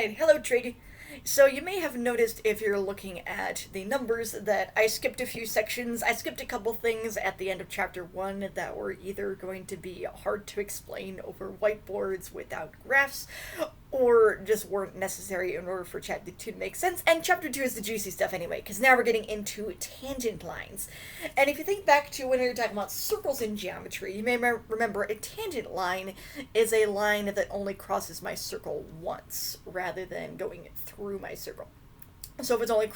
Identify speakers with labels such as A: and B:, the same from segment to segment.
A: Alright, hello Trig. So you may have noticed if you're looking at the numbers that I skipped a few sections. I skipped a couple things at the end of chapter 1 that were either going to be hard to explain over whiteboards without graphs, or just weren't necessary in order for chapter 2 to make sense. And chapter 2 is the juicy stuff anyway, because now we're getting into tangent lines. And if you think back to when we were talking about circles in geometry, you may remember a tangent line is a line that only crosses my circle once, rather than going through my circle. So if it's only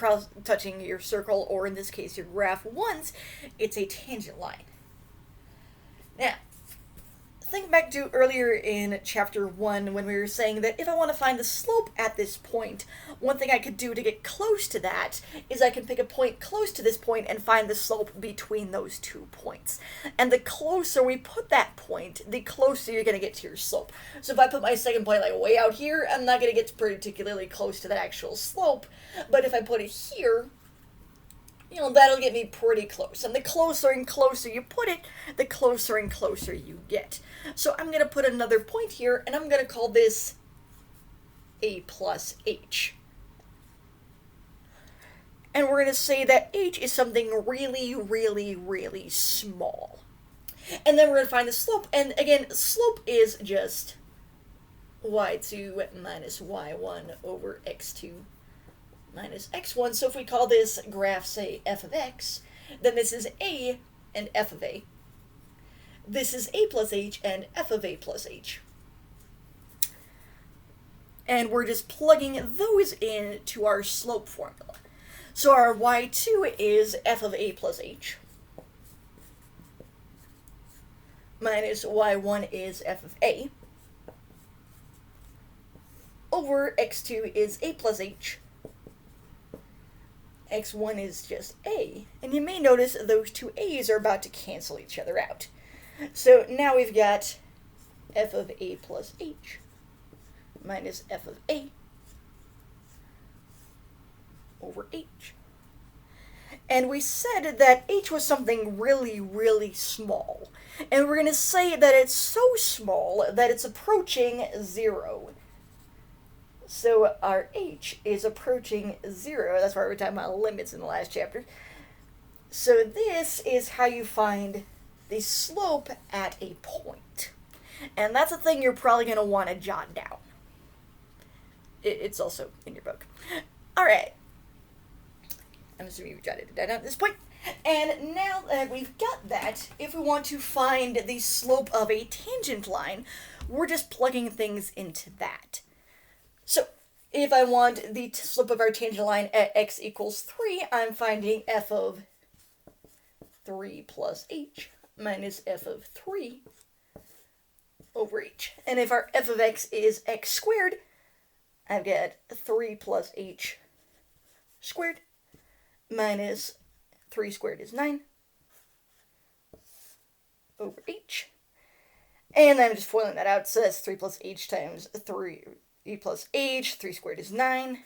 A: touching your circle, or in this case your graph, once, it's a tangent line. Now, think back to earlier in chapter 1 when we were saying that if I want to find the slope at this point, one thing I could do to get close to that is I can pick a point close to this point and find the slope between those 2 points. And the closer we put that point, the closer you're going to get to your slope. So if I put my second point like way out here, I'm not going to get particularly close to that actual slope. But if I put it here, that'll get me pretty close. And the closer and closer you put it, the closer and closer you get. So I'm going to put another point here, and I'm going to call this A plus H. And we're going to say that H is something really, really, really small. And then we're going to find the slope. And again, slope is just y2 minus y1 over x2 minus x1. So if we call this graph, say, f of x, then this is a and f of a. This is a plus h and f of a plus h. And we're just plugging those into our slope formula. So our y2 is f of a plus h, minus y1 is f of a, over x2 is a plus h, x1 is just a, and you may notice those two a's are about to cancel each other out. So now we've got f of a plus h minus f of a over h. And we said that h was something really, really small. And we're going to say that it's so small that it's approaching 0. So our h is approaching 0. That's why we were talking about limits in the last chapter. So this is how you find the slope at a point. And that's a thing you're probably going to want to jot down. It's also in your book. Alright. I'm assuming you've jotted it down at this point. And now that we've got that, if we want to find the slope of a tangent line, we're just plugging things into that. So, if I want the slope of our tangent line at x equals 3, I'm finding f of 3 plus h minus f of 3 over h. And if our f of x is x squared, I've got 3 plus h squared minus 3 squared is 9 over h. And then I'm just foiling that out, so that's 3 plus h times 3 plus h, 3 squared is 9.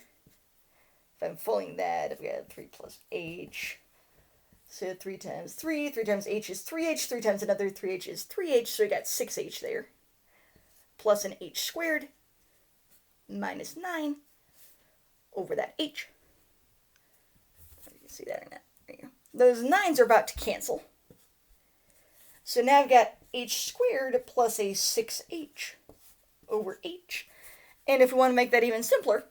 A: If I'm foiling that, I've got 3 plus h. So 3 times 3 times h is 3h, 3 times another 3h is 3h, so we got 6h there. Plus an h squared minus 9 over that h. You can see that or not. There you go. Those 9s are about to cancel. So now I've got h squared plus a 6h over h. And if we want to make that even simpler,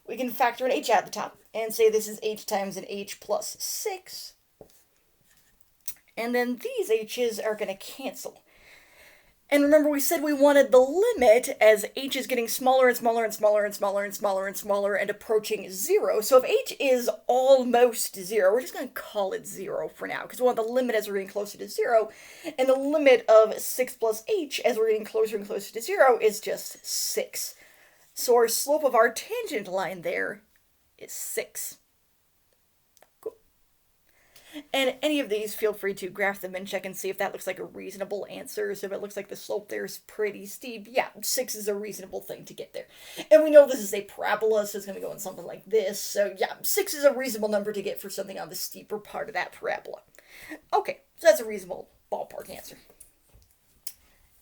A: we can factor an h out the top and say this is h times an h plus 6. And then these h's are going to cancel. And remember, we said we wanted the limit as h is getting smaller and smaller and smaller and smaller and smaller and smaller and approaching 0. So if h is almost 0, we're just going to call it 0 for now, because we want the limit as we're getting closer to 0. And the limit of 6 plus h as we're getting closer and closer to 0 is just 6. So our slope of our tangent line there is 6. Cool. And any of these, feel free to graph them and check and see if that looks like a reasonable answer. So if it looks like the slope there is pretty steep, yeah, 6 is a reasonable thing to get there. And we know this is a parabola, so it's going to go in something like this. So yeah, 6 is a reasonable number to get for something on the steeper part of that parabola. Okay, so that's a reasonable ballpark answer.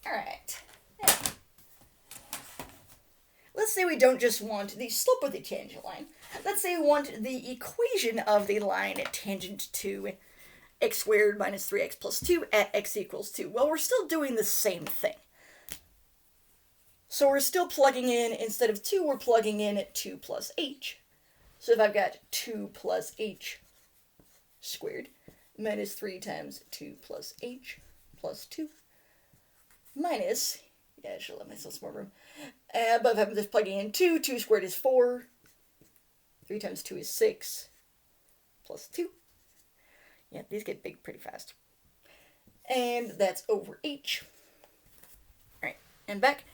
A: All right. let's say we don't just want the slope of the tangent line. Let's say we want the equation of the line tangent to x squared minus 3x plus 2 at x equals 2. Well, we're still doing the same thing. So we're still plugging in, instead of 2, we're plugging in 2 plus h. So if I've got 2 plus h squared minus 3 times 2 plus h plus 2 minus, I should let myself some more room. But if I'm just plugging in 2, 2 squared is 4, 3 times 2 is 6, plus 2. Yeah, these get big pretty fast. And that's over h. Alright, and back.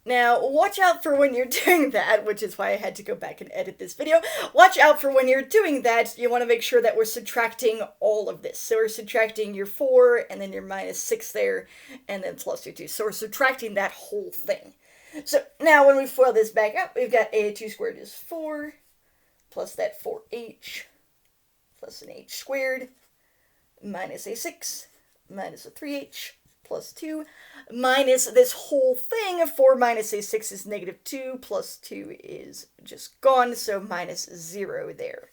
A: Now, watch out for when you're doing that, which is why I had to go back and edit this video. Watch out for when you're doing that, you want to make sure that we're subtracting all of this. So we're subtracting your 4, and then your minus 6 there, and then plus your 2. So we're subtracting that whole thing. So now when we FOIL this back up, we've got a 2 squared is 4, plus that 4h, plus an h squared, minus a 6, minus a 3h, plus 2, minus this whole thing. 4 minus a 6 is negative 2, plus 2 is just gone, so minus 0 there.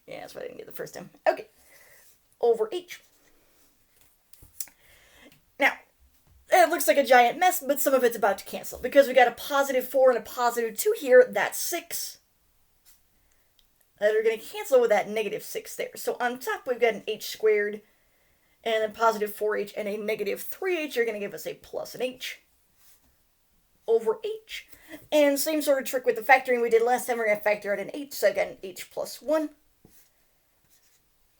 A: Yeah, that's what I didn't get the first time. Okay, over h. Now, it looks like a giant mess, but some of it's about to cancel. Because we got a positive 4 and a positive 2 here, that's 6. That are going to cancel with that negative 6 there. So on top, we've got an h squared, and then positive 4h and a negative 3h are going to give us a plus an h over h. And same sort of trick with the factoring we did last time. We're going to factor out an h, so I've got an h plus 1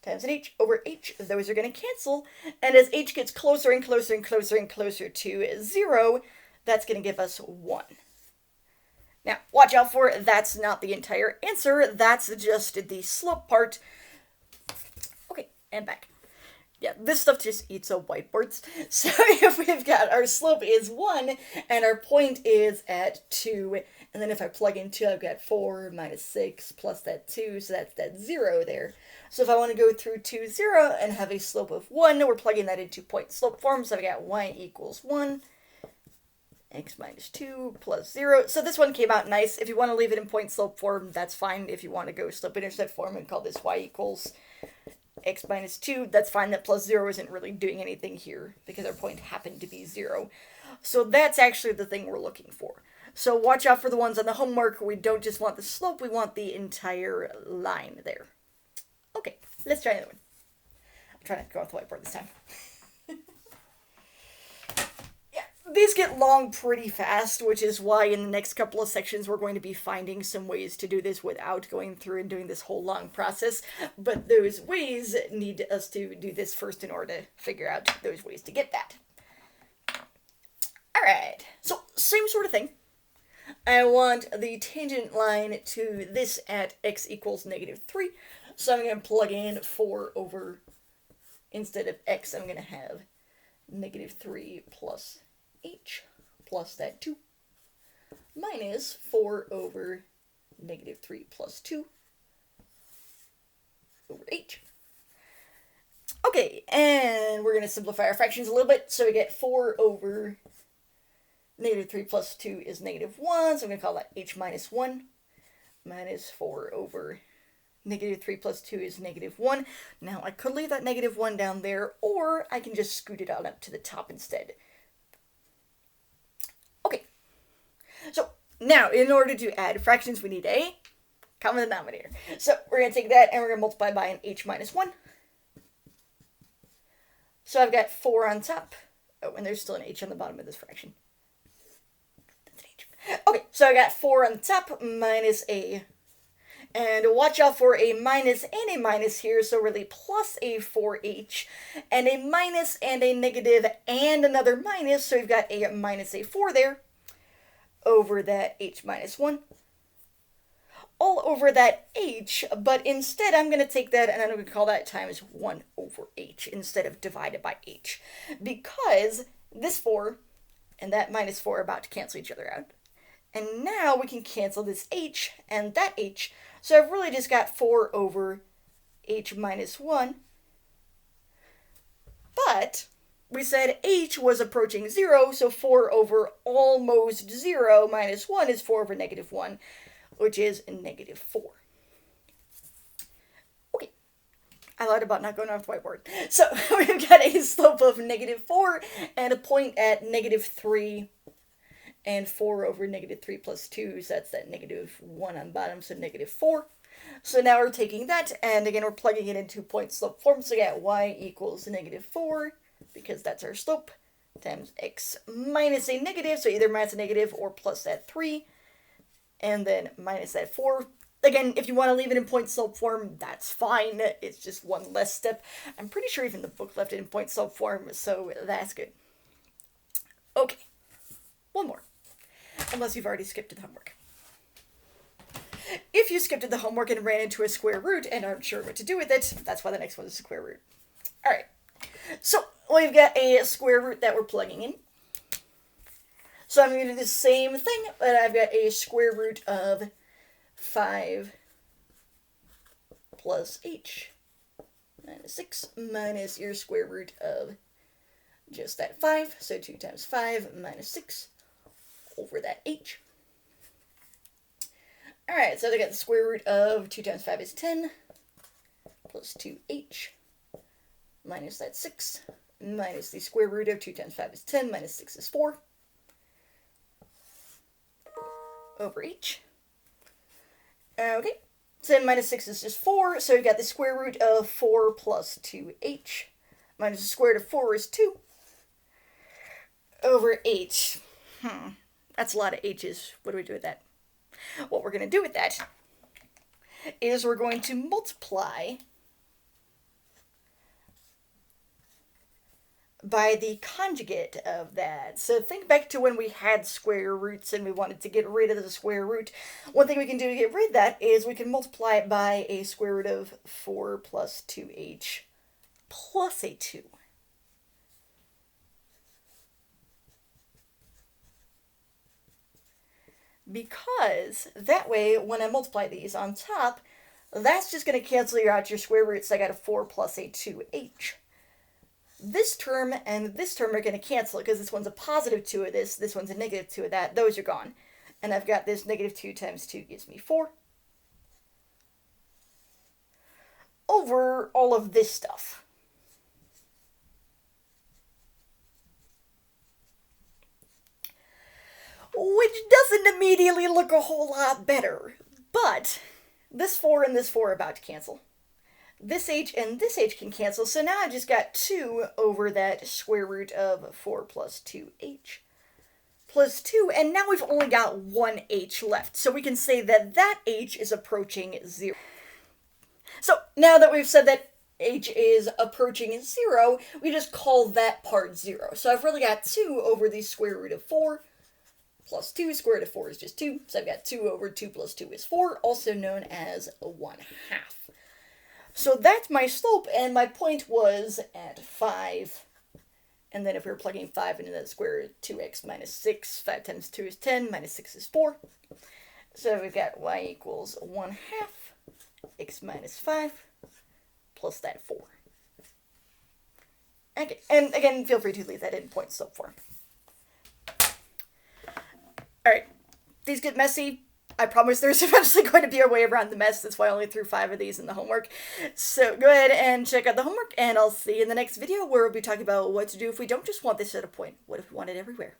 A: times an h over h. Those are going to cancel. And as h gets closer and closer and closer and closer to 0, that's going to give us 1. Now, watch out for it. That's not the entire answer. That's just the slope part. Okay, and back. Yeah, this stuff just eats up whiteboards. So if we've got our slope is 1 and our point is at 2, and then if I plug in 2, I've got 4 minus 6 plus that 2, so that's that 0 there. So if I want to go through 2, 0 and have a slope of 1, we're plugging that into point slope form. So I've got y equals 1. X minus 2 plus 0. So this one came out nice. If you want to leave it in point slope form, that's fine. If you want to go slope intercept form and call this y equals x minus 2, that's fine. That plus 0 isn't really doing anything here because our point happened to be 0. So that's actually the thing we're looking for. So watch out for the ones on the homework. We don't just want the slope, we want the entire line there. Okay, let's try another one. I'm trying to go off the whiteboard this time. These get long pretty fast, which is why in the next couple of sections we're going to be finding some ways to do this without going through and doing this whole long process. But those ways need us to do this first in order to figure out those ways to get that. Alright, so same sort of thing. I want the tangent line to this at x equals negative 3. So I'm going to plug in 4 over, instead of x, I'm going to have negative 3 plus h plus that 2 minus 4 over negative 3 plus 2 over h. Okay, and we're going to simplify our fractions a little bit. So we get 4 over negative 3 plus 2 is negative 1. So I'm going to call that h minus 1 minus 4 over negative 3 plus 2 is negative 1. Now I could leave that negative 1 down there, or I can just scoot it on up to the top instead. So now, in order to add fractions, we need a common denominator. So we're going to take that and we're going to multiply by an h minus 1. So I've got 4 on top. Oh, and there's still an h on the bottom of this fraction. That's an h. Okay, so I got 4 on the top minus a. And watch out for a minus and a minus here, so really plus a 4h, and a minus and a negative and another minus, so we've got a minus a 4 there, over that h minus 1, all over that h, but instead I'm going to take that and I'm going to call that times 1 over h instead of divided by h, because this 4 and that minus 4 are about to cancel each other out. And now we can cancel this h and that h, so I've really just got 4 over h minus 1, but we said h was approaching 0, so 4 over almost 0 minus 1 is 4 over negative 1, which is negative 4. Okay, I lied about not going off the whiteboard. So we've got a slope of negative 4 and a point at negative 3, and 4 over negative 3 plus 2, so that's that negative 1 on bottom, so negative 4. So now we're taking that, and again, we're plugging it into point slope form, so we get y equals negative 4, because that's our slope, times x minus a negative, so either minus a negative or plus that 3, and then minus that 4. Again, if you want to leave it in point slope form, that's fine. It's just one less step. I'm pretty sure even the book left it in point slope form, so that's good. Okay, one more. Unless you've already skipped to the homework. If you skipped to the homework and ran into a square root and aren't sure what to do with it, that's why the next one is square root. Alright, so we've got a square root that we're plugging in. So I'm going to do the same thing, but I've got a square root of 5 plus h minus 6 minus your square root of just that 5, so 2 times 5 minus 6 over that h. Alright, so they got the square root of 2 times 5 is 10, plus 2h, minus that 6, minus the square root of 2 times 5 is 10, minus 6 is 4, over h. Okay, 10 minus 6 is just 4, so we got the square root of 4 plus 2h, minus the square root of 4 is 2, over h. That's a lot of h's. What do we do with that? What we're going to do with that is we're going to multiply by the conjugate of that. So think back to when we had square roots and we wanted to get rid of the square root. One thing we can do to get rid of that is we can multiply it by a square root of 4 plus 2h plus a 2. Because that way, when I multiply these on top, that's just going to cancel out your square roots. So I got a 4 plus a 2h. This term and this term are going to cancel because this one's a positive 2 of this one's a negative 2 of that. Those are gone. And I've got this negative 2 times 2 gives me 4. Over all of this stuff. Which doesn't immediately look a whole lot better. But this 4 and this 4 are about to cancel. This h and this h can cancel, so now I just got 2 over that square root of 4 plus 2h plus 2, and now we've only got one h left, so we can say that that h is approaching 0. So now that we've said that h is approaching 0, we just call that part 0. So I've really got 2 over the square root of 4 plus 2, square root of 4 is just 2, so I've got 2 over 2 plus 2 is 4, also known as 1/2. So that's my slope, and my point was at 5. And then if we were plugging 5 into that square root, 2x minus 6, 5 times 2 is 10, minus 6 is 4. So we've got y equals 1/2 x minus 5 plus that 4. Okay, and again, feel free to leave that in point slope form. Alright, these get messy. I promise there's eventually going to be a way around the mess. That's why I only threw 5 of these in the homework. So go ahead and check out the homework, and I'll see you in the next video where we'll be talking about what to do if we don't just want this at a point. What if we want it everywhere?